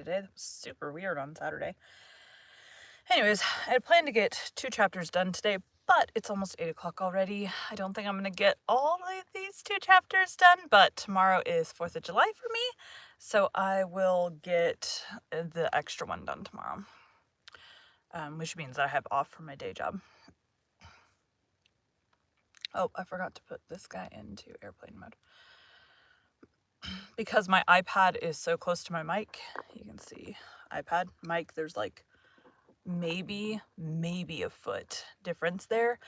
today. That was super weird on Saturday. Anyways, I had planned to get 2 chapters done today, but it's almost 8 o'clock already. I don't think I'm going to get all of these 2 chapters done, but tomorrow is 4th of July for me, so I will get the extra one done tomorrow, which means that I have off from my day job. Oh, I forgot to put this guy into airplane mode. Because my iPad is so close to my mic, you can see iPad, mic, there's like maybe a foot difference there.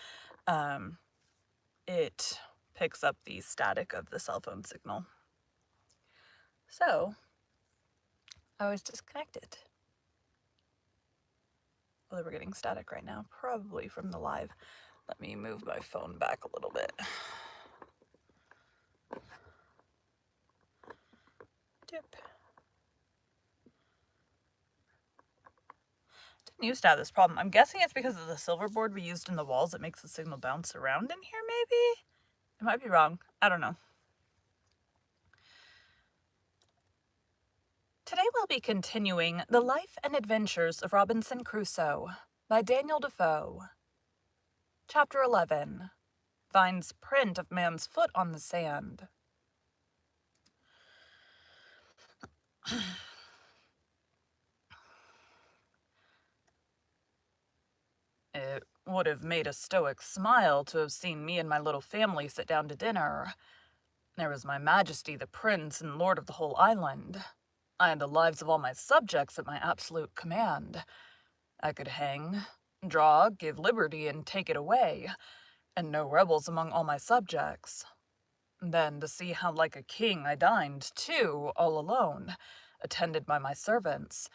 It picks up the static of the cell phone signal. So I was disconnected. Although we're getting static right now, probably from the live. Let me move my phone back a little bit. Dip. Didn't used to have this problem. I'm guessing it's because of the silver board we used in the walls. It makes the signal bounce around in here, maybe? I might be wrong. I don't know. Today we'll be continuing The Life and Adventures of Robinson Crusoe by Daniel Defoe. Chapter 11 finds print of man's foot on the sand. It would have made a stoic smile to have seen me and my little family sit down to dinner. There was my majesty, the prince and lord of the whole island. I had the lives of all my subjects at my absolute command. I could hang, draw, give liberty, and take it away, and no rebels among all my subjects. Then to see how like a king I dined, too, all alone, attended by my servants.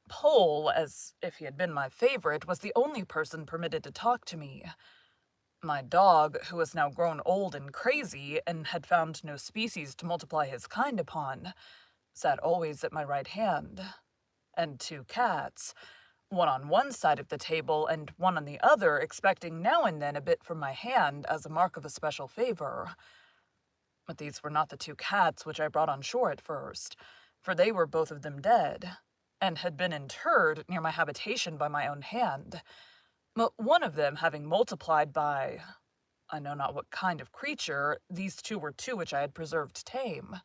Pole, as if he had been my favorite, was the only person permitted to talk to me. My dog, who was now grown old and crazy, and had found no species to multiply his kind upon, sat always at my right hand. And 2 cats, one on one side of the table and one on the other, expecting now and then a bit from my hand as a mark of a special favor. But these were not the 2 cats which I brought on shore at first, for they were both of them dead, and had been interred near my habitation by my own hand, but one of them having multiplied by I know not what kind of creature, these 2 were 2 which I had preserved tame,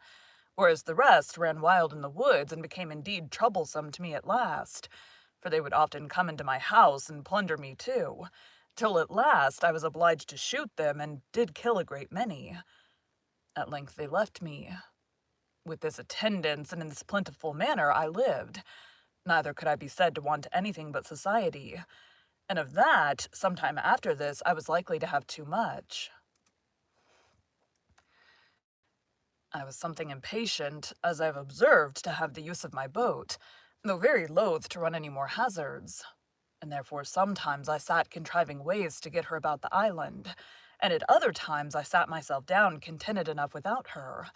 whereas the rest ran wild in the woods and became indeed troublesome to me at last, for they would often come into my house and plunder me too, till at last I was obliged to shoot them, and did kill a great many. At length they left me. With this attendance and in this plentiful manner I lived. Neither could I be said to want anything but society, and of that, some time after this, I was likely to have too much. I was something impatient, as I have observed, to have the use of my boat, though very loath to run any more hazards, and therefore sometimes I sat contriving ways to get her about the island, and at other times I sat myself down contented enough without her.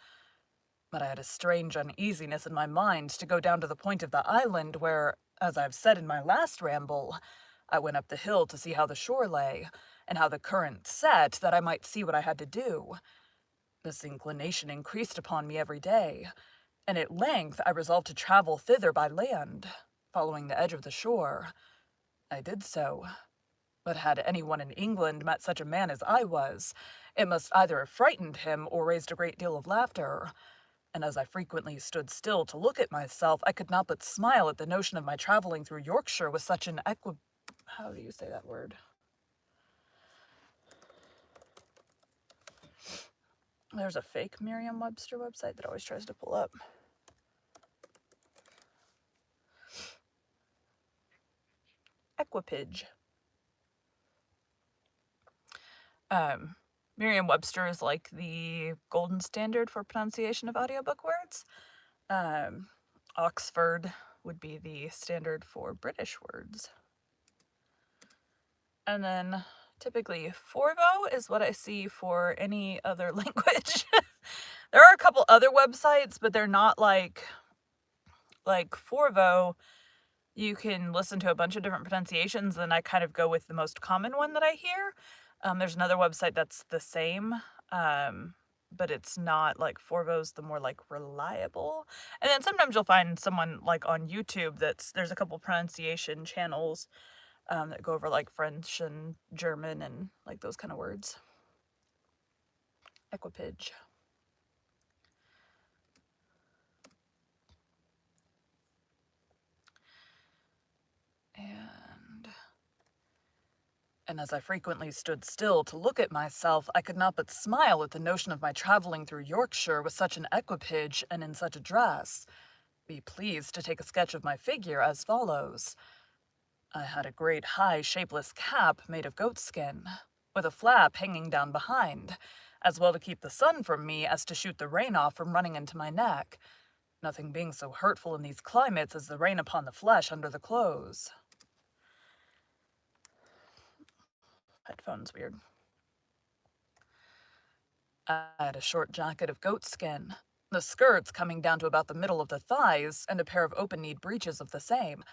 But I had a strange uneasiness in my mind to go down to the point of the island where, as I've said in my last ramble, I went up the hill to see how the shore lay, and how the current set, that I might see what I had to do. This inclination increased upon me every day, and at length I resolved to travel thither by land, following the edge of the shore. I did so, but had anyone in England met such a man as I was, it must either have frightened him or raised a great deal of laughter, and as I frequently stood still to look at myself, I could not but smile at the notion of my traveling through Yorkshire with such an how do you say that word? There's a fake Merriam-Webster website that always tries to pull up. Equipage. Merriam-Webster is like the golden standard for pronunciation of audiobook words. Oxford would be the standard for British words. And then typically Forvo is what I see for any other language. There are a couple other websites, but they're not like Forvo. You can listen to a bunch of different pronunciations, and I kind of go with the most common one that I hear. There's another website that's the same, but it's not like Forvo's the more like reliable. And then sometimes you'll find someone like on YouTube there's a couple pronunciation channels that go over like French and German and like those kind of words. Equipage. And as I frequently stood still to look at myself, I could not but smile at the notion of my traveling through Yorkshire with such an equipage and in such a dress. Be pleased to take a sketch of my figure as follows. I had a great high shapeless cap made of goatskin, with a flap hanging down behind, as well to keep the sun from me as to shoot the rain off from running into my neck, nothing being so hurtful in these climates as the rain upon the flesh under the clothes. Headphones weird. I had a short jacket of goatskin, the skirts coming down to about the middle of the thighs, and a pair of open-kneed breeches of the same.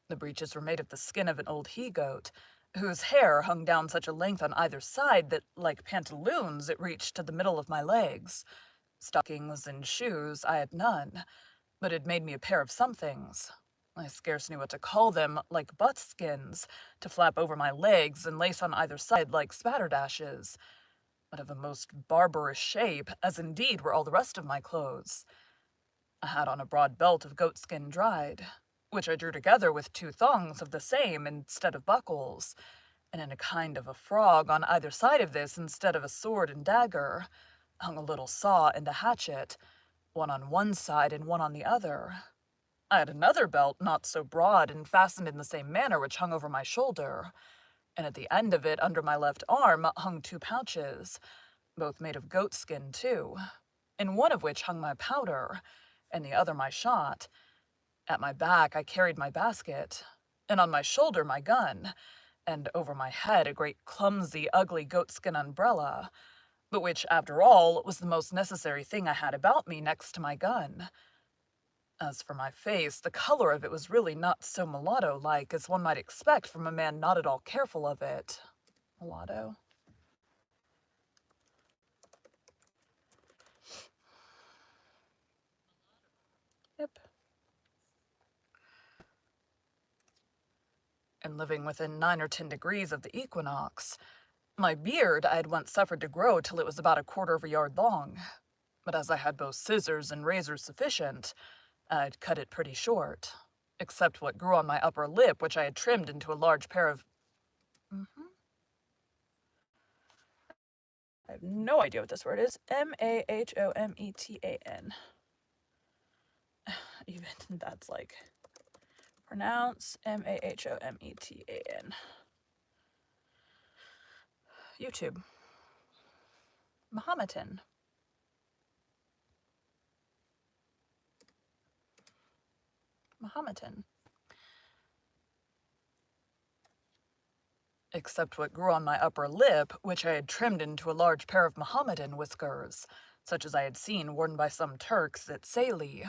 The breeches were made of the skin of an old he-goat, whose hair hung down such a length on either side that, like pantaloons, it reached to the middle of my legs. Stockings and shoes I had none, but it made me a pair of somethings. I scarce knew what to call them, like buttskins, to flap over my legs and lace on either side like spatterdashes, but of a most barbarous shape, as indeed were all the rest of my clothes. I had on a broad belt of goatskin dried, which I drew together with two thongs of the same instead of buckles, and in a kind of a frog on either side of this instead of a sword and dagger, hung a little saw and a hatchet, one on one side and one on the other. I had another belt not so broad and fastened in the same manner which hung over my shoulder, and at the end of it under my left arm hung two pouches, both made of goatskin too, in one of which hung my powder, and the other my shot. At my back I carried my basket, and on my shoulder my gun, and over my head a great clumsy, ugly goatskin umbrella, but which, after all, was the most necessary thing I had about me next to my gun. As for my face, the color of it was really not so mulatto-like as one might expect from a man not at all careful of it. Mulatto. Yep. And living within 9 or 10 degrees of the equinox. My beard I had once suffered to grow till it was about 1/4 of a yard long, but as I had both scissors and razors sufficient, I'd cut it pretty short, except what grew on my upper lip, which I had trimmed into a large pair of... I have no idea what this word is. Mahometan. Even that's like... Pronounce Mahometan. YouTube. Mahometan. Mahometan. Except what grew on my upper lip, which I had trimmed into a large pair of Mohammedan whiskers, such as I had seen worn by some Turks at Saley,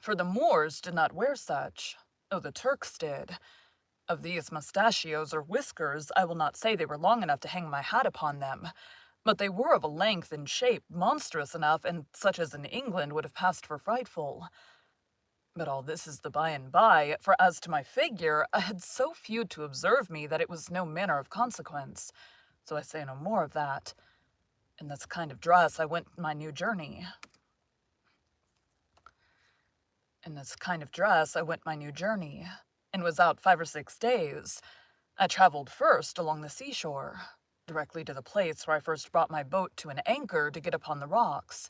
for the Moors did not wear such, though the Turks did. Of these mustachios or whiskers, I will not say they were long enough to hang my hat upon them, but they were of a length and shape monstrous enough, and such as in England would have passed for frightful. But all this is the by and by, for as to my figure, I had so few to observe me that it was no manner of consequence, so I say no more of that. In this kind of dress I went my new journey. and was out 5 or 6 days. I traveled first along the seashore, directly to the place where I first brought my boat to an anchor to get upon the rocks,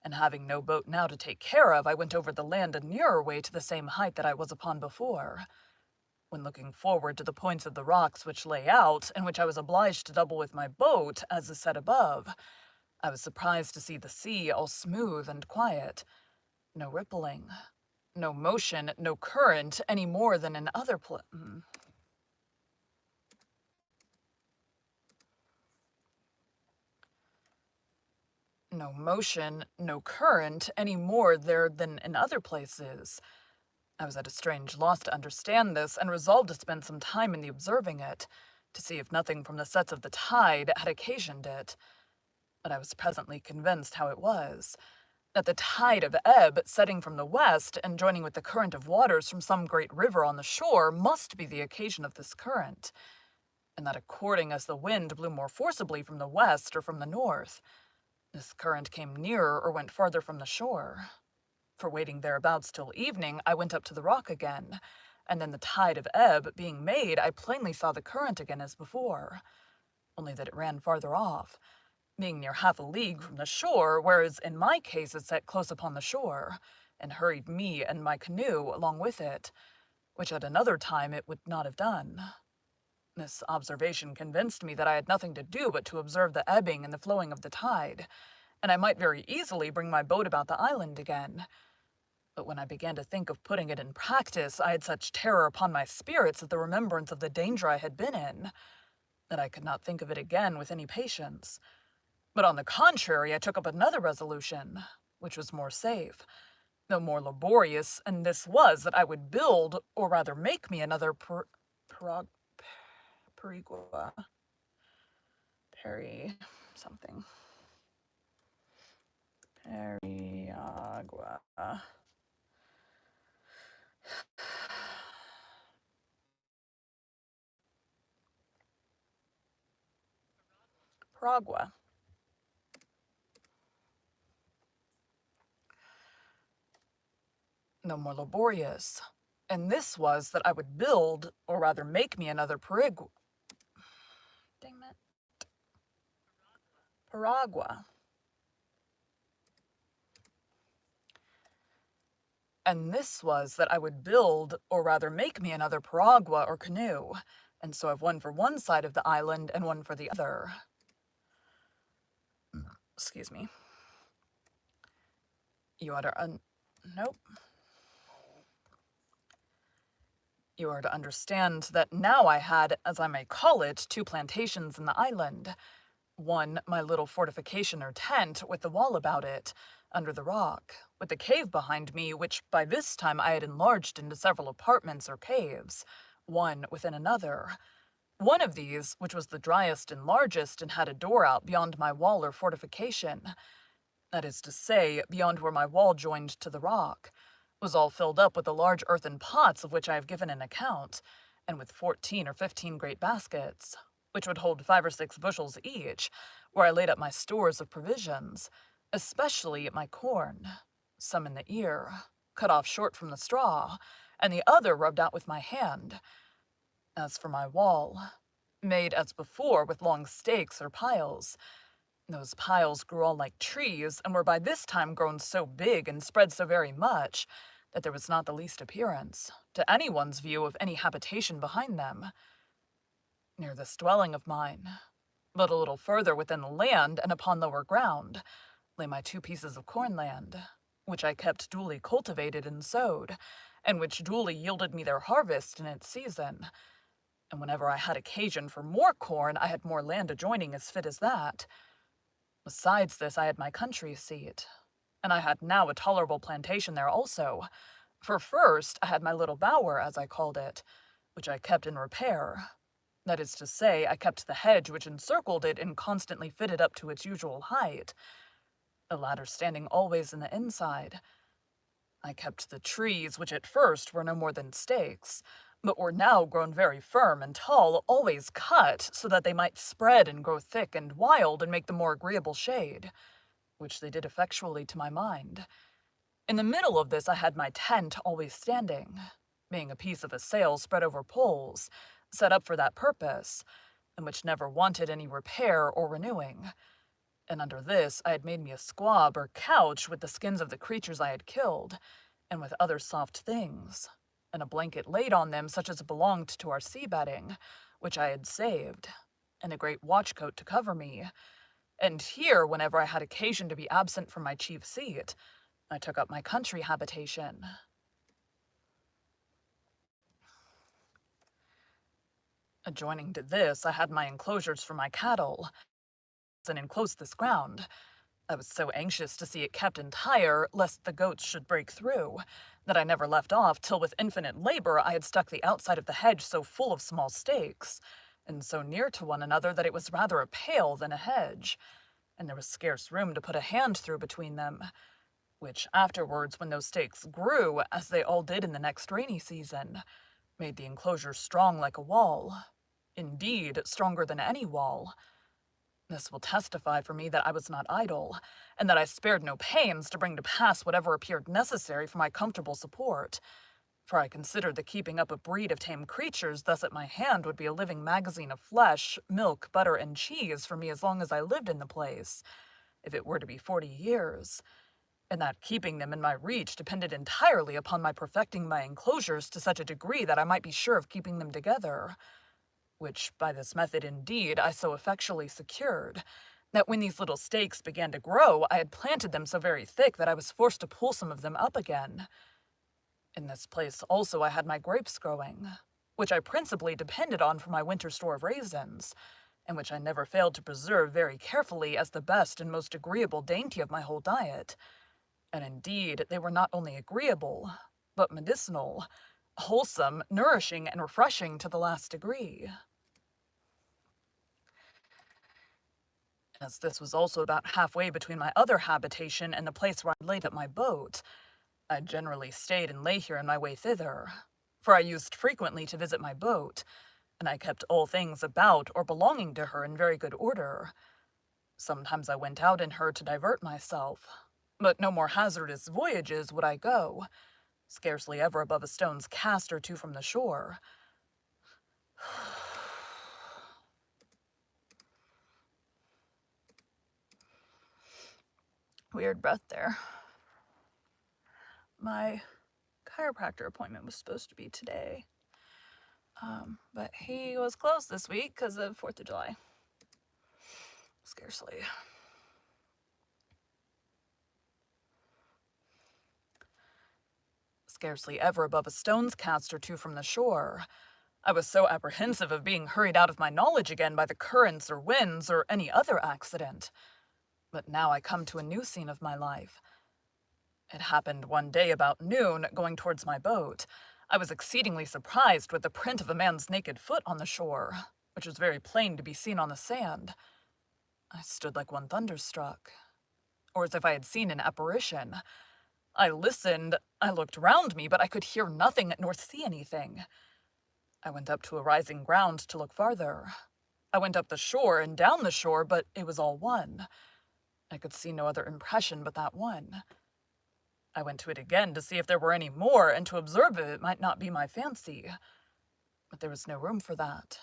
and having no boat now to take care of, I went over the land a nearer way to the same height that I was upon before. When looking forward to the points of the rocks which lay out, and which I was obliged to double with my boat, as is said above, I was surprised to see the sea all smooth and quiet, no rippling, no motion, no current, any more than in other No motion, no current, any more there than in other places. I was at a strange loss to understand this, and resolved to spend some time in the observing it, to see if nothing from the sets of the tide had occasioned it. But I was presently convinced how it was, that the tide of ebb setting from the west and joining with the current of waters from some great river on the shore must be the occasion of this current, and that according as the wind blew more forcibly from the west or from the north, this current came nearer or went farther from the shore. For waiting thereabouts till evening, I went up to the rock again, and then the tide of ebb being made, I plainly saw the current again as before, only that it ran farther off, being near half a league from the shore, whereas in my case it set close upon the shore, and hurried me and my canoe along with it, which at another time it would not have done. This observation convinced me that I had nothing to do but to observe the ebbing and the flowing of the tide, and I might very easily bring my boat about the island again. But when I began to think of putting it in practice, I had such terror upon my spirits at the remembrance of the danger I had been in, that I could not think of it again with any patience. But on the contrary, I took up another resolution, which was more safe, though more laborious, and this was that I would build, or rather make me another perigua, peri, something, periagua, peragua. No more laborious, and this was that I would build, or rather make me another dang it, peragua. And this was that I would build, or rather make me another peragua or canoe, and so have one for one side of the island and one for the other. Excuse me. You are to nope. You are to understand that now I had, as I may call it, two plantations in the island. One, my little fortification or tent with the wall about it, under the rock, with the cave behind me, which by this time I had enlarged into several apartments or caves, one within another. One of these, which was the driest and largest and had a door out beyond my wall or fortification, that is to say, beyond where my wall joined to the rock, was all filled up with the large earthen pots of which I have given an account, and with 14 or 15 great baskets, which would hold 5 or 6 bushels each, where I laid up my stores of provisions, especially my corn, some in the ear, cut off short from the straw, and the other rubbed out with my hand. As for my wall, made as before with long stakes or piles, those piles grew all like trees, and were by this time grown so big and spread so very much, that there was not the least appearance, to anyone's view, of any habitation behind them. Near this dwelling of mine, but a little further within the land and upon lower ground, lay my 2 pieces of corn land, which I kept duly cultivated and sowed, and which duly yielded me their harvest in its season. And whenever I had occasion for more corn, I had more land adjoining as fit as that. Besides this, I had my country seat, and I had now a tolerable plantation there also. For first, I had my little bower, as I called it, which I kept in repair. That is to say, I kept the hedge which encircled it and constantly fitted up to its usual height, the ladder standing always in the inside. I kept the trees, which at first were no more than stakes, but were now grown very firm and tall, always cut, so that they might spread and grow thick and wild and make the more agreeable shade, which they did effectually to my mind. In the middle of this I had my tent always standing, being a piece of a sail spread over poles, set up for that purpose, and which never wanted any repair or renewing. And under this I had made me a squab or couch with the skins of the creatures I had killed, and with other soft things, and a blanket laid on them such as belonged to our sea bedding, which I had saved, and a great watchcoat to cover me. And here, whenever I had occasion to be absent from my chief seat, I took up my country habitation. Adjoining to this, I had my enclosures for my cattle, and enclosed this ground. I was so anxious to see it kept entire, lest the goats should break through, that I never left off till with infinite labor I had stuck the outside of the hedge so full of small stakes, and so near to one another that it was rather a pale than a hedge, and there was scarce room to put a hand through between them, which afterwards, when those stakes grew, as they all did in the next rainy season, made the enclosure strong like a wall. Indeed, stronger than any wall. This will testify for me that I was not idle, and that I spared no pains to bring to pass whatever appeared necessary for my comfortable support, for I considered the keeping up a breed of tame creatures thus at my hand would be a living magazine of flesh, milk, butter, and cheese for me as long as I lived in the place, if it were to be 40 years, and that keeping them in my reach depended entirely upon my perfecting my enclosures to such a degree that I might be sure of keeping them together, which by this method indeed I so effectually secured, that when these little stakes began to grow, I had planted them so very thick that I was forced to pull some of them up again. In this place also I had my grapes growing, which I principally depended on for my winter store of raisins, and which I never failed to preserve very carefully as the best and most agreeable dainty of my whole diet. And indeed, they were not only agreeable, but medicinal, wholesome, nourishing, and refreshing to the last degree. As this was also about halfway between my other habitation and the place where I laid up my boat, I generally stayed and lay here on my way thither, for I used frequently to visit my boat, and I kept all things about or belonging to her in very good order. Sometimes I went out in her to divert myself, but no more hazardous voyages would I go, scarcely ever above a stone's cast or two from the shore. Weird breath there. My chiropractor appointment was supposed to be today, but he was closed this week because of 4th of July. Scarcely. Scarcely ever above a stone's cast or two from the shore. I was so apprehensive of being hurried out of my knowledge again by the currents or winds or any other accident. But now I come to a new scene of my life. It happened one day about noon, going towards my boat. I was exceedingly surprised with the print of a man's naked foot on the shore, which was very plain to be seen on the sand. I stood like one thunderstruck, or as if I had seen an apparition. I listened, I looked round me, but I could hear nothing nor see anything. I went up to a rising ground to look farther. I went up the shore and down the shore, but it was all one. I could see no other impression but that one. I went to it again to see if there were any more, and to observe if it might not be my fancy. But there was no room for that,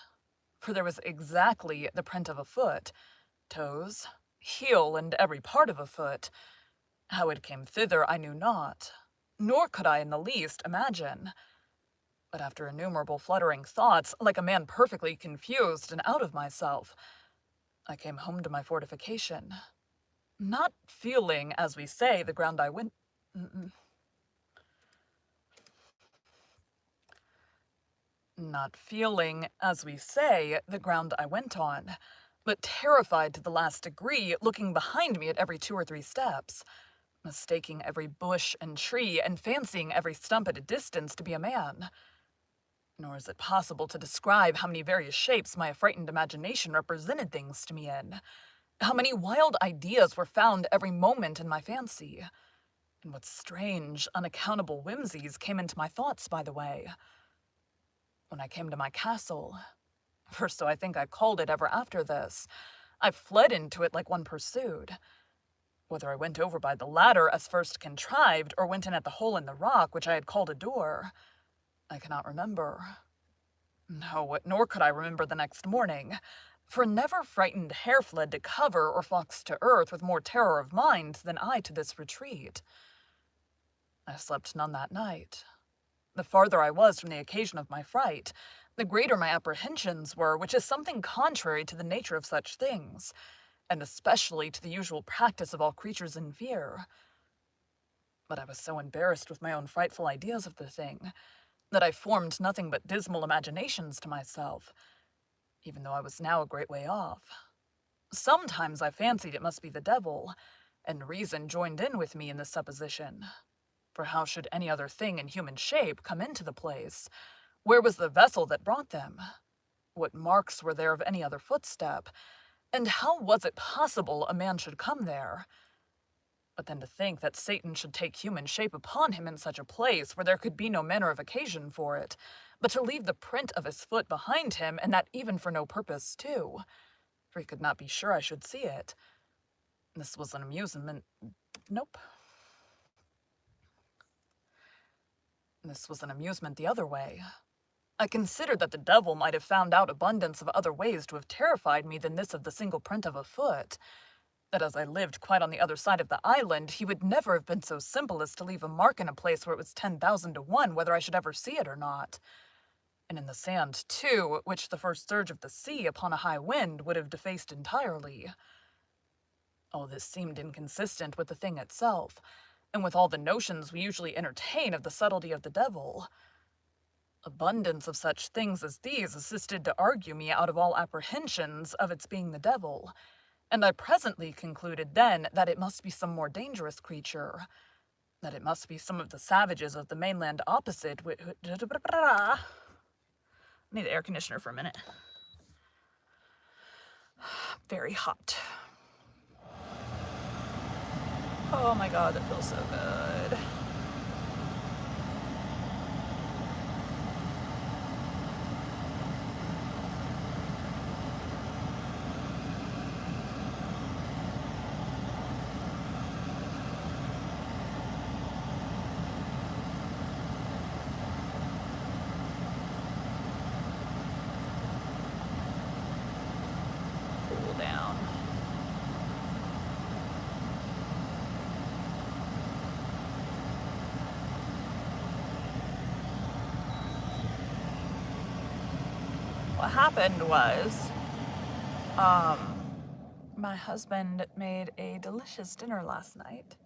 for there was exactly the print of a foot, toes, heel, and every part of a foot. How it came thither I knew not, nor could I in the least imagine. But after innumerable fluttering thoughts, like a man perfectly confused and out of myself, I came home to my fortification, not feeling, as we say, the ground I went... Not feeling, as we say, the ground I went on, but terrified to the last degree, looking behind me at every 2 or 3 steps, mistaking every bush and tree, and fancying every stump at a distance to be a man. Nor is it possible to describe how many various shapes my affrighted imagination represented things to me in, how many wild ideas were found every moment in my fancy, and what strange, unaccountable whimsies came into my thoughts by the way. When I came to my castle, for so I think I called it ever after this, I fled into it like one pursued. Whether I went over by the ladder as first contrived, or went in at the hole in the rock which I had called a door, I cannot remember. No, nor could I remember the next morning, for never frightened hare fled to cover or fox to earth with more terror of mind than I to this retreat. I slept none that night. The farther I was from the occasion of my fright, the greater my apprehensions were, which is something contrary to the nature of such things, and especially to the usual practice of all creatures in fear. But I was so embarrassed with my own frightful ideas of the thing, that I formed nothing but dismal imaginations to myself, even though I was now a great way off. Sometimes I fancied it must be the devil, and reason joined in with me in this supposition. For how should any other thing in human shape come into the place? Where was the vessel that brought them? What marks were there of any other footstep? And how was it possible a man should come there? But then to think that Satan should take human shape upon him in such a place where there could be no manner of occasion for it, but to leave the print of his foot behind him, and that even for no purpose too, for he could not be sure I should see it. This was an amusement. Nope. This was an amusement the other way. I considered that the devil might have found out abundance of other ways to have terrified me than this of the single print of a foot. That as I lived quite on the other side of the island, he would never have been so simple as to leave a mark in a place where it was 10,000 to 1 whether I should ever see it or not. And in the sand, too, which the first surge of the sea upon a high wind would have defaced entirely. All this seemed inconsistent with the thing itself, and with all the notions we usually entertain of the subtlety of the devil. Abundance of such things as these assisted to argue me out of all apprehensions of its being the devil, and I presently concluded then that it must be some more dangerous creature, that it must be some of the savages of the mainland opposite I need the air conditioner for a minute. Very hot. Oh my god, that feels so good. Cool down. What happened was, my husband made a delicious dinner last night.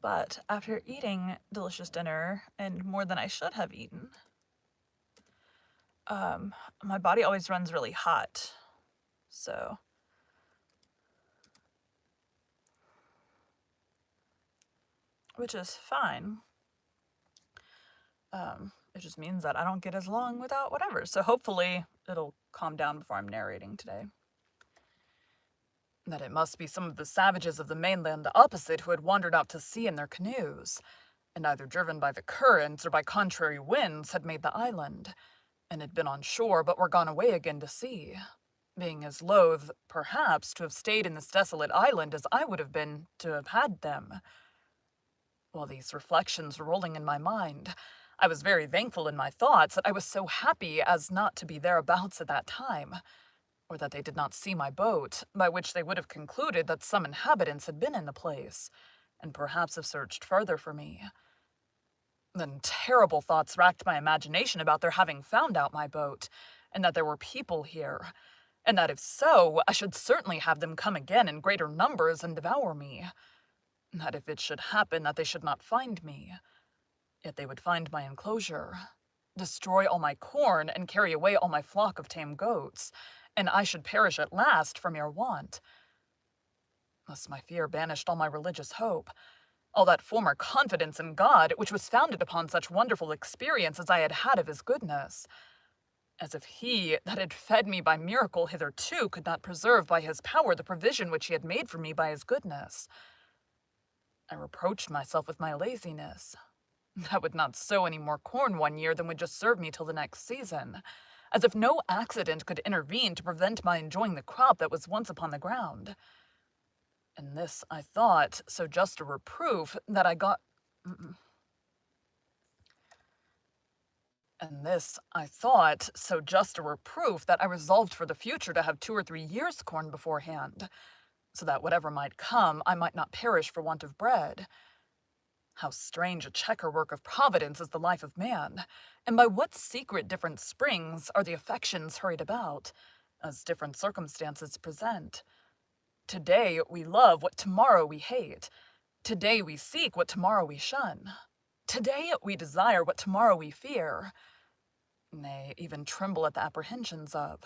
But after eating delicious dinner, and more than I should have eaten, my body always runs really hot. So, which is fine. It just means that I don't get as long without whatever. So hopefully it'll calm down before I'm narrating today. That it must be some of the savages of the mainland opposite who had wandered out to sea in their canoes, and either driven by the currents or by contrary winds had made the island, and had been on shore but were gone away again to sea, being as loath, perhaps, to have stayed in this desolate island as I would have been to have had them. While these reflections were rolling in my mind, I was very thankful in my thoughts that I was so happy as not to be thereabouts at that time, or that they did not see my boat, by which they would have concluded that some inhabitants had been in the place, and perhaps have searched further for me. Then terrible thoughts racked my imagination about their having found out my boat, and that there were people here, and that if so, I should certainly have them come again in greater numbers and devour me. That if it should happen that they should not find me, yet they would find my enclosure, destroy all my corn, and carry away all my flock of tame goats, and I should perish at last for mere want. Thus my fear banished all my religious hope, all that former confidence in God which was founded upon such wonderful experience as I had had of his goodness. As if he, that had fed me by miracle hitherto, could not preserve by his power the provision which he had made for me by his goodness. I reproached myself with my laziness. I would not sow any more corn one year than would just serve me till the next season, as if no accident could intervene to prevent my enjoying the crop that was once upon the ground. And this, I thought, so just a reproof that I got... And this, I thought, so just a reproof that I resolved for the future to have 2 or 3 years' corn beforehand, so that whatever might come, I might not perish for want of bread. How strange a checker-work of Providence is the life of man, and by what secret different springs are the affections hurried about, as different circumstances present. Today we love what tomorrow we hate. Today we seek what tomorrow we shun. Today we desire what tomorrow we fear, nay, even tremble at the apprehensions of.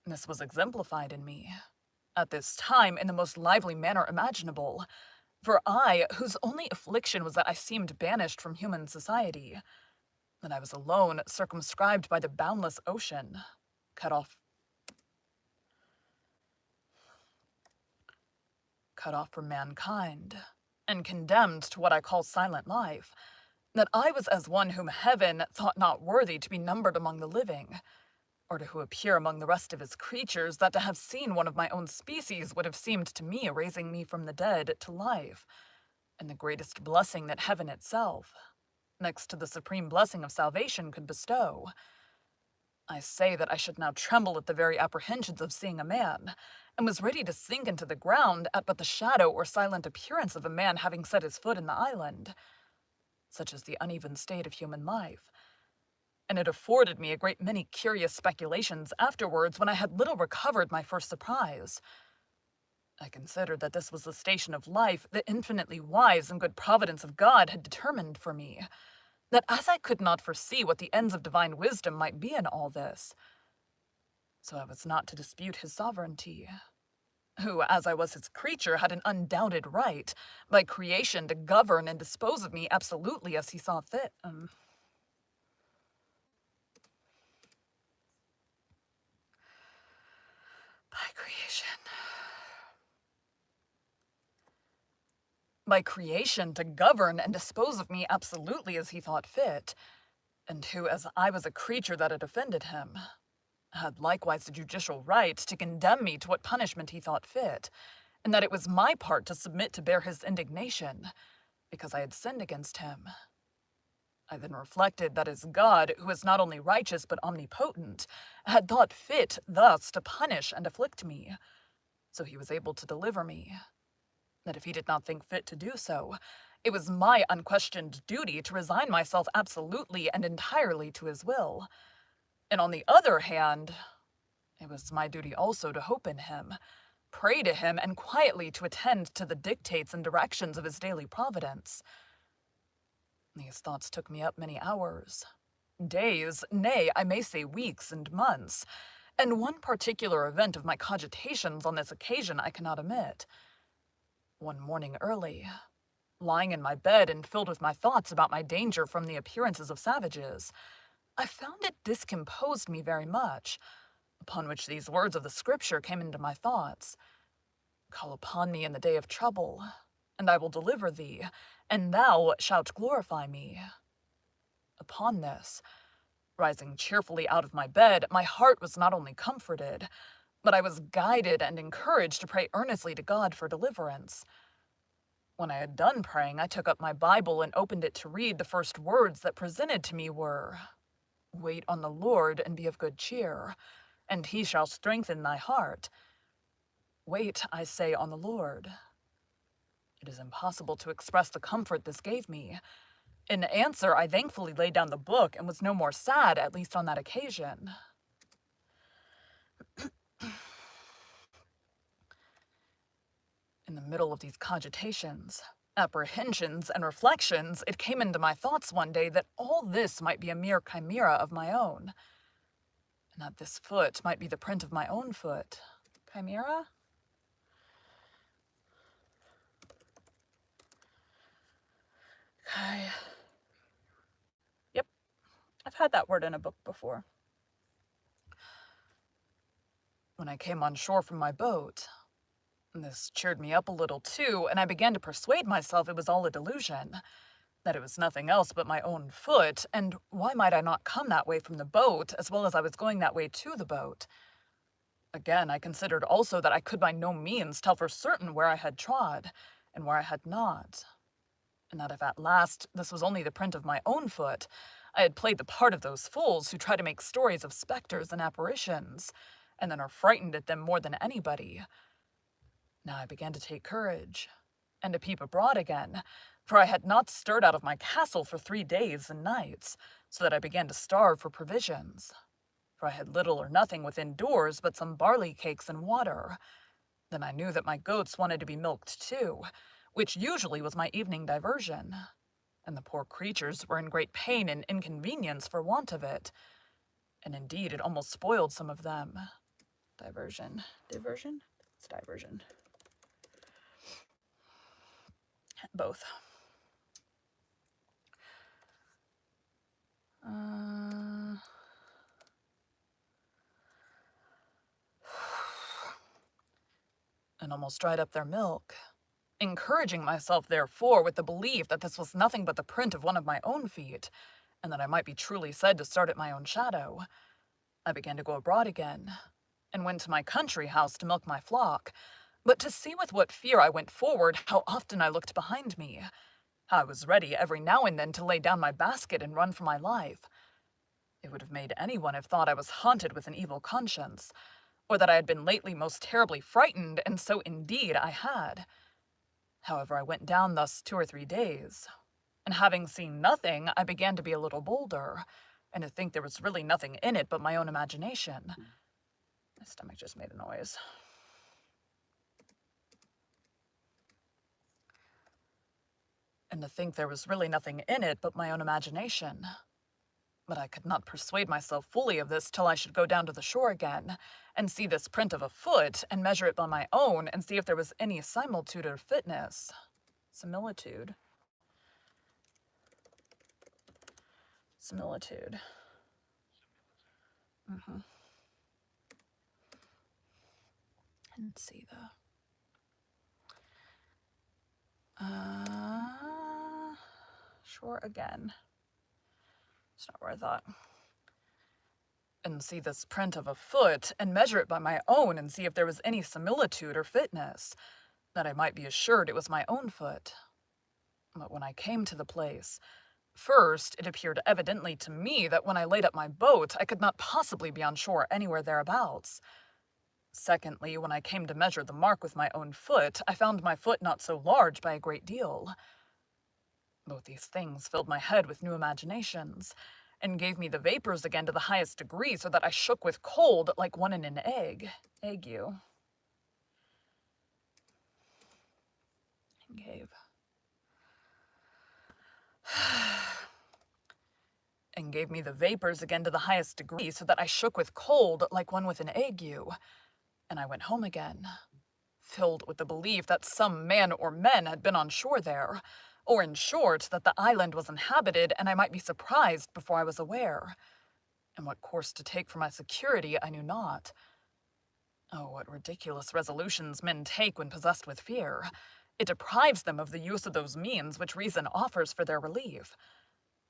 This was exemplified in me, at this time, in the most lively manner imaginable. For I, whose only affliction was that I seemed banished from human society, that I was alone, circumscribed by the boundless ocean, cut off cut off from mankind, and condemned to what I call silent life, that I was as one whom heaven thought not worthy to be numbered among the living, or to who appear among the rest of his creatures, that to have seen one of my own species would have seemed to me raising me from the dead to life, and the greatest blessing that heaven itself, next to the supreme blessing of salvation, could bestow. I say that I should now tremble at the very apprehensions of seeing a man, and was ready to sink into the ground at but the shadow or silent appearance of a man having set his foot in the island. Such is the uneven state of human life, and it afforded me a great many curious speculations afterwards when I had little recovered my first surprise. I considered that this was the station of life the infinitely wise and good providence of God had determined for me, that as I could not foresee what the ends of divine wisdom might be in all this, so I was not to dispute his sovereignty, who, as I was his creature, had an undoubted right, by creation, to govern and dispose of me absolutely as he saw fit. By creation, to govern and dispose of me absolutely as he thought fit, and who, as I was a creature that had offended him, had likewise the judicial right to condemn me to what punishment he thought fit, and that it was my part to submit to bear his indignation, because I had sinned against him. I then reflected that as God, who is not only righteous but omnipotent, had thought fit thus to punish and afflict me, so he was able to deliver me, that if he did not think fit to do so, it was my unquestioned duty to resign myself absolutely and entirely to his will. And on the other hand, it was my duty also to hope in him, pray to him, and quietly to attend to the dictates and directions of his daily providence. These thoughts took me up many hours, days, nay, I may say weeks and months, and one particular event of my cogitations on this occasion I cannot omit. One morning early, lying in my bed and filled with my thoughts about my danger from the appearances of savages, I found it discomposed me very much, upon which these words of the Scripture came into my thoughts: "Call upon me in the day of trouble, and I will deliver thee, and thou shalt glorify me." Upon this, rising cheerfully out of my bed, my heart was not only comforted, but I was guided and encouraged to pray earnestly to God for deliverance. When I had done praying, I took up my Bible and opened it to read. The first words that presented to me were, "Wait on the Lord and be of good cheer, and he shall strengthen thy heart." Wait, I say, on the Lord. It is impossible to express the comfort this gave me. In answer, I thankfully laid down the book and was no more sad, at least on that occasion. In the middle of these cogitations, apprehensions, and reflections, it came into my thoughts one day that all this might be a mere chimera of my own, and that this foot might be the print of my own foot. Chimera? Yep, I've had that word in a book before. When I came on shore from my boat, this cheered me up a little too, and I began to persuade myself it was all a delusion, that it was nothing else but my own foot, and why might I not come that way from the boat, as well as I was going that way to the boat? Again, I considered also that I could by no means tell for certain where I had trod, and where I had not, and that if at last this was only the print of my own foot, I had played the part of those fools who try to make stories of specters and apparitions, and then are frightened at them more than anybody. Now I began to take courage, and to peep abroad again, for I had not stirred out of my castle for 3 days and nights, so that I began to starve for provisions. For I had little or nothing within doors but some barley cakes and water. Then I knew that my goats wanted to be milked too, which usually was my evening diversion, and the poor creatures were in great pain and inconvenience for want of it, and indeed it almost spoiled some of them. Diversion? It's diversion. Both. And almost dried up their milk, encouraging myself, therefore, with the belief that this was nothing but the print of one of my own feet, and that I might be truly said to start at my own shadow. I began to go abroad again, and went to my country house to milk my flock, but to see with what fear I went forward, how often I looked behind me. I was ready every now and then to lay down my basket and run for my life. It would have made anyone have thought I was haunted with an evil conscience, or that I had been lately most terribly frightened, and so indeed I had. However, I went down thus 2 or 3 days, and having seen nothing, I began to be a little bolder, and to think there was really nothing in it but my own imagination. My stomach just made a noise. And to think there was really nothing in it but my own imagination. But I could not persuade myself fully of this till I should go down to the shore again, and see this print of a foot, and measure it by my own, and see if there was any similitude or fitness. Similitude. Similitude. And see the... Shore again. It's not where I thought. And see this print of a foot, and measure it by my own, and see if there was any similitude or fitness, that I might be assured it was my own foot. But when I came to the place, first, it appeared evidently to me that when I laid up my boat, I could not possibly be on shore anywhere thereabouts. Secondly, when I came to measure the mark with my own foot, I found my foot not so large by a great deal. Both these things filled my head with new imaginations, and gave me the vapors again to the highest degree, so that I shook with cold like one in an ague. And gave me the vapors again to the highest degree, so that I shook with cold like one with an ague. And I went home again, filled with the belief that some man or men had been on shore there, or in short, that the island was inhabited, and I might be surprised before I was aware. And what course to take for my security I knew not. Oh, what ridiculous resolutions men take when possessed with fear! It deprives them of the use of those means which reason offers for their relief.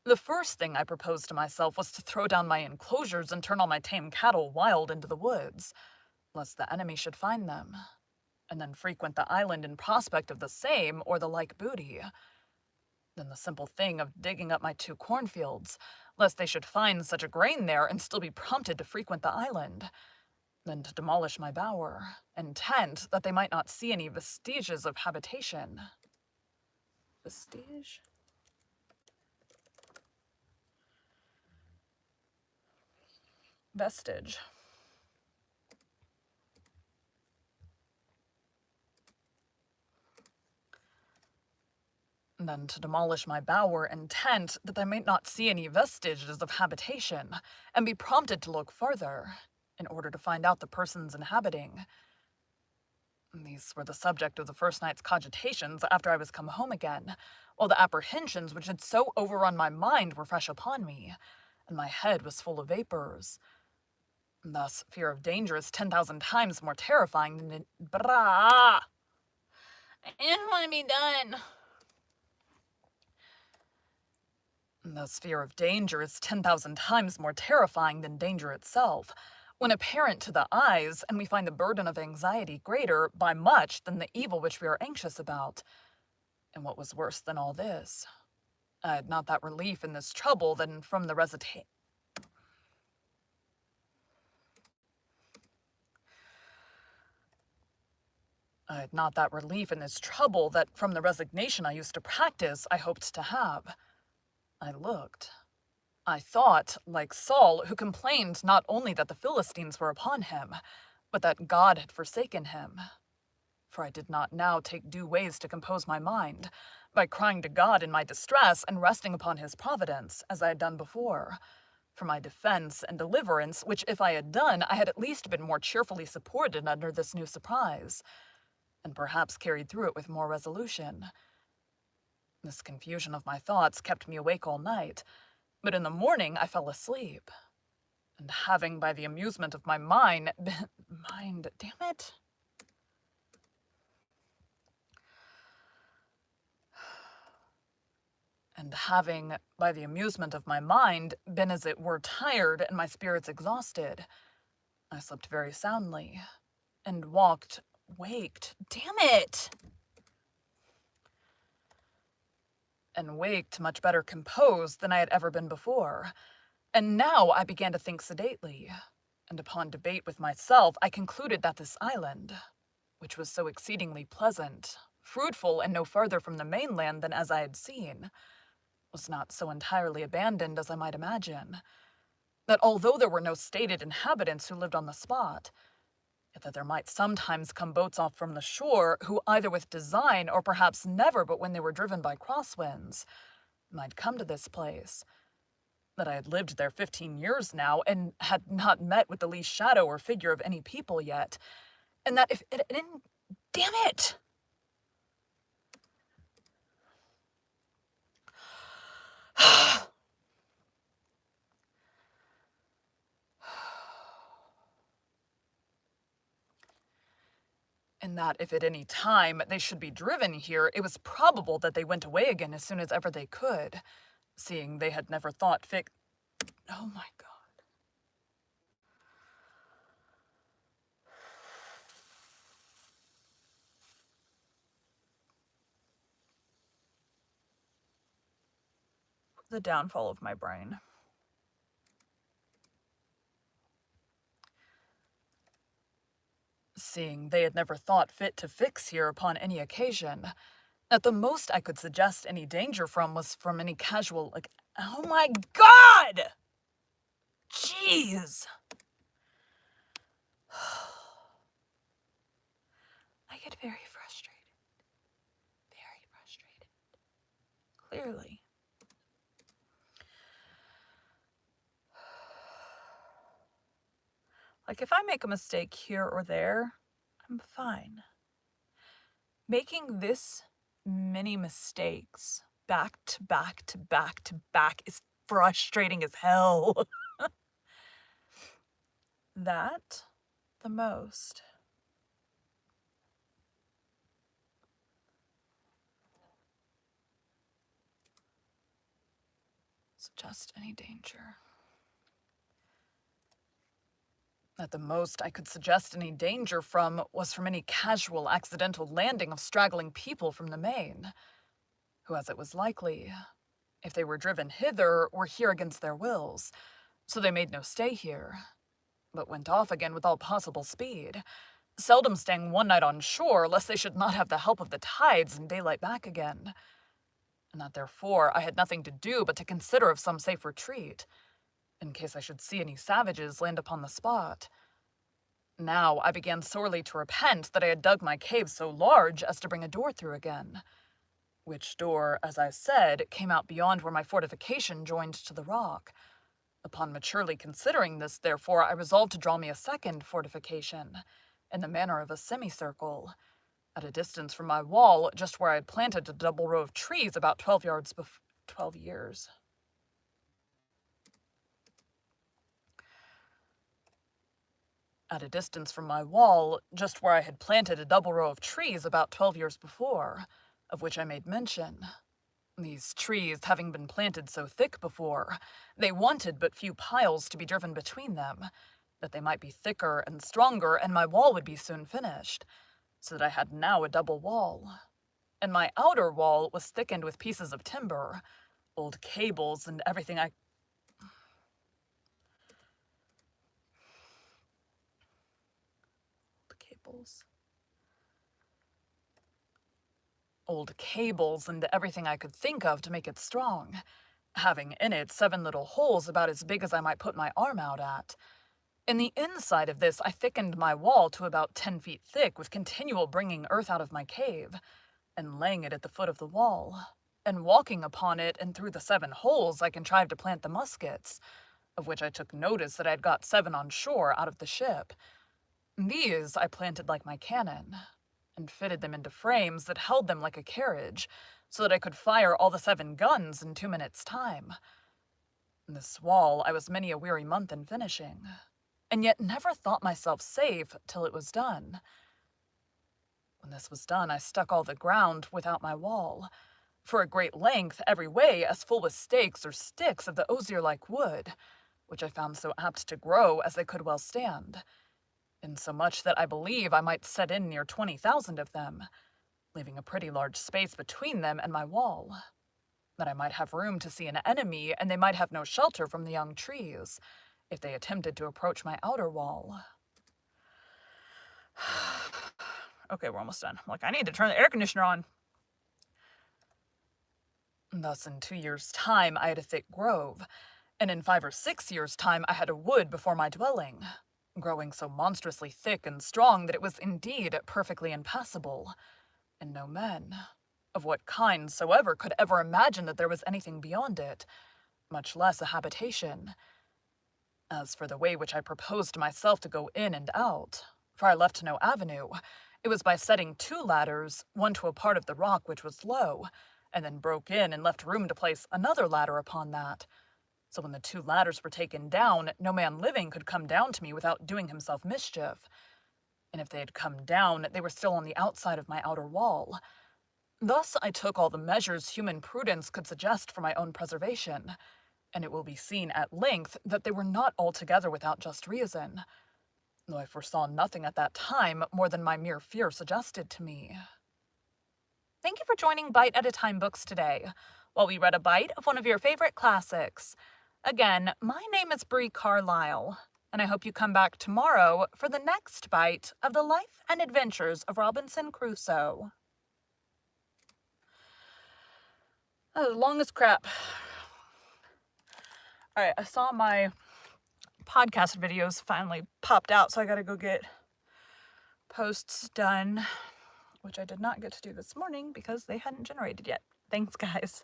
The first thing I proposed to myself was to throw down my enclosures and turn all my tame cattle wild into the woods, lest the enemy should find them, and then frequent the island in prospect of the same or the like booty. Then the simple thing of digging up my 2 cornfields, lest they should find such a grain there and still be prompted to frequent the island. Then to demolish my bower and tent, that they might not see any vestiges of habitation. Vestige? Vestige. Then to demolish my bower and tent, that they might not see any vestiges of habitation, and be prompted to look farther, in order to find out the persons inhabiting. These were the subject of the first night's cogitations after I was come home again, while the apprehensions which had so overrun my mind were fresh upon me, and my head was full of vapors. Thus, fear of danger is 10,000 times more terrifying than I didn't want to be done. Thus, fear of danger is 10,000 times more terrifying than danger itself, when apparent to the eyes, and we find the burden of anxiety greater by much than the evil which we are anxious about. And what was worse than all this, I had not that relief in this trouble than from the resignation I used to practice I hoped to have. I looked. I thought, like Saul, who complained not only that the Philistines were upon him, but that God had forsaken him. For I did not now take due ways to compose my mind, by crying to God in my distress and resting upon his providence, as I had done before, for my defense and deliverance, which if I had done, I had at least been more cheerfully supported under this new surprise, and perhaps carried through it with more resolution. This confusion of my thoughts kept me awake all night, but in the morning I fell asleep, and having by the amusement of my mind, damn it, and having, by the amusement of my mind, been as it were tired and my spirits exhausted, I slept very soundly, and waked, damn it! And waked much better composed than I had ever been before. And now I began to think sedately, and upon debate with myself, I concluded that this island, which was so exceedingly pleasant, fruitful, and no farther from the mainland than as I had seen, was not so entirely abandoned as I might imagine. That although there were no stated inhabitants who lived on the spot, yet that there might sometimes come boats off from the shore, who either with design, or perhaps never but when they were driven by crosswinds, might come to this place. That I had lived there 15 years now, and had not met with the least shadow or figure of any people yet, and that if it didn't... Damn it! And that if at any time they should be driven here, it was probable that they went away again as soon as ever they could, seeing they had never thought fit... Oh my God. The downfall of my brain. Seeing they had never thought fit to fix here upon any occasion, at the most I could suggest any danger from was from any casual, oh my God! Jeez! I get very frustrated. Very frustrated. Clearly. Like, if I make a mistake here or there, I'm fine. Making this many mistakes back to back to back to back is frustrating as hell. That, the most. Suggest any danger. At the most I could suggest any danger from was from any casual, accidental landing of straggling people from the main, who, as it was likely, if they were driven hither, were here against their wills, so they made no stay here, but went off again with all possible speed, seldom staying one night on shore, lest they should not have the help of the tides and daylight back again, and that therefore I had nothing to do but to consider of some safe retreat, in case I should see any savages land upon the spot. Now I began sorely to repent that I had dug my cave so large as to bring a door through again, which door, as I said, came out beyond where my fortification joined to the rock. Upon maturely considering this, therefore, I resolved to draw me a second fortification, in the manner of a semicircle, at a distance from my wall, just where I had planted a double row of trees about 12 yards 12 years. At a distance from my wall, just where I had planted a double row of trees about 12 years before, of which I made mention. These trees having been planted so thick before, they wanted but few piles to be driven between them, that they might be thicker and stronger, and my wall would be soon finished, so that I had now a double wall. And my outer wall was thickened with pieces of timber, old cables, and everything Old cables and everything I could think of to make it strong, having in it 7 little holes about as big as I might put my arm out at. In the inside of this I thickened my wall to about 10 feet thick, with continual bringing earth out of my cave, and laying it at the foot of the wall, and walking upon it, and through the 7 holes I contrived to plant the muskets, of which I took notice that I had got 7 on shore out of the ship. These I planted like my cannon, and fitted them into frames that held them like a carriage, so that I could fire all the 7 guns in 2 minutes' time. This wall I was many a weary month in finishing, and yet never thought myself safe till it was done. When this was done, I stuck all the ground without my wall, for a great length every way, as full with stakes or sticks of the osier-like wood, which I found so apt to grow as they could well stand, insomuch that I believe I might set in near 20,000 of them, leaving a pretty large space between them and my wall, that I might have room to see an enemy, and they might have no shelter from the young trees, if they attempted to approach my outer wall. Okay, we're almost done. I need to turn the air conditioner on. Thus, in 2 years' time, I had a thick grove, and in 5 or 6 years' time, I had a wood before my dwelling, growing so monstrously thick and strong that it was indeed perfectly impassable, and no men, of what kind soever, could ever imagine that there was anything beyond it, much less a habitation. As for the way which I proposed myself to go in and out, for I left no avenue, it was by setting 2 ladders, one to a part of the rock which was low, and then broke in and left room to place another ladder upon that. So when the 2 ladders were taken down, no man living could come down to me without doing himself mischief. And if they had come down, they were still on the outside of my outer wall. Thus I took all the measures human prudence could suggest for my own preservation, and it will be seen at length that they were not altogether without just reason, though I foresaw nothing at that time more than my mere fear suggested to me. Thank you for joining Bite at a Time Books today, while we read a bite of one of your favorite classics. Again, my name is Bree Carlile, and I hope you come back tomorrow for the next bite of the life and adventures of Robinson Crusoe. That was long as crap. Alright, I saw my podcast videos finally popped out, so I gotta go get posts done, which I did not get to do this morning because they hadn't generated yet. Thanks, guys.